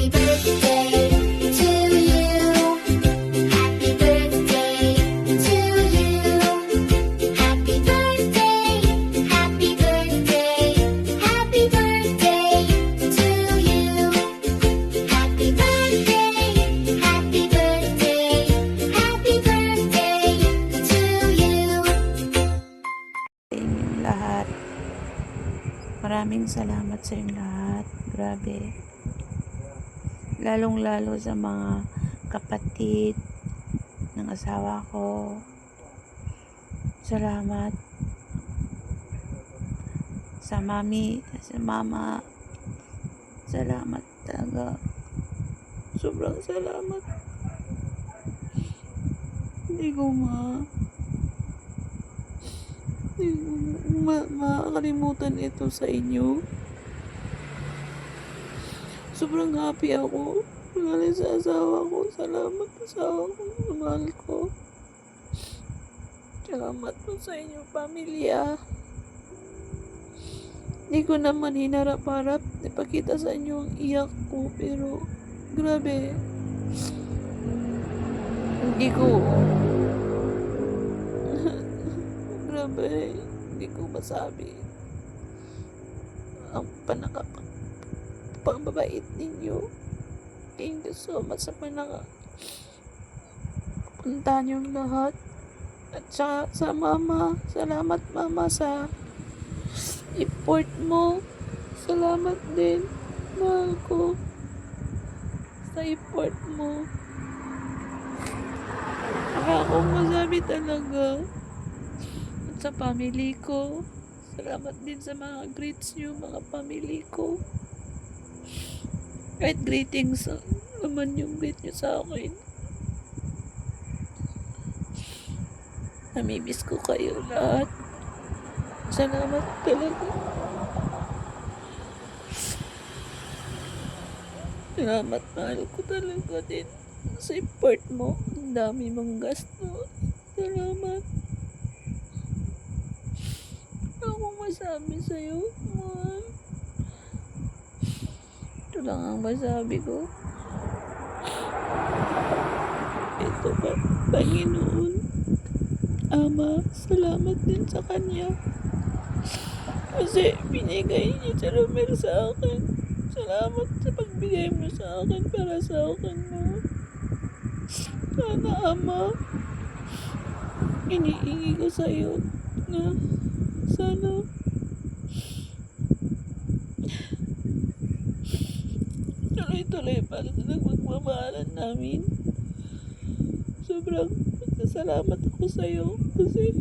Happy birthday to you. Happy birthday to you. Happy birthday, happy birthday, happy birthday to you. Happy birthday, happy birthday, happy birthday to you. Inyong lahat. Maraming salamat sa inyong lahat. Grabe. Lalong-lalo sa mga kapatid ng asawa ko. Salamat. Sa mami, sa mama. Salamat talaga. Sobrang salamat. Hindi ko makakalimutan ito sa inyo. Sobrang happy ako. Galing sa asawa ko. Salamat asawa ko. Mahal ko. Salamat po sa inyo, pamilya. Hindi ko naman hinarap-harap ipakita sa inyo ang iyak ko. Pero, grabe. Hindi ko grabe, hindi ko masabi ang pambabait ninyo. Thank you so much sa punta niyong lahat. At saka sa mama, salamat mama sa effort mo. Salamat din, mahal ko, sa effort mo. Wala akong masabi talaga. At sa family ko, salamat din sa mga greets nyo, mga family ko. Kahit greetings naman yung greet nyo sa akin. Namimiss ko kayo lahat. Salamat talaga. Salamat, mahal ko talaga din sa effort mo. Ang dami mong gasto. Salamat. Akong masabi sa'yo, mahal. Ito lang ang masabi ko. Ito ba, Panginoon, Ama, salamat din sa Kanya. Kasi binigay niya si Romel sa akin. Salamat sa pagbigay mo sa akin para sa akin mo. Sana, Ama, iniingi ko sa'yo na sana tuloy-tuloy para sa nagmamahalan namin. Sobrang salamat ako sa'yo kasi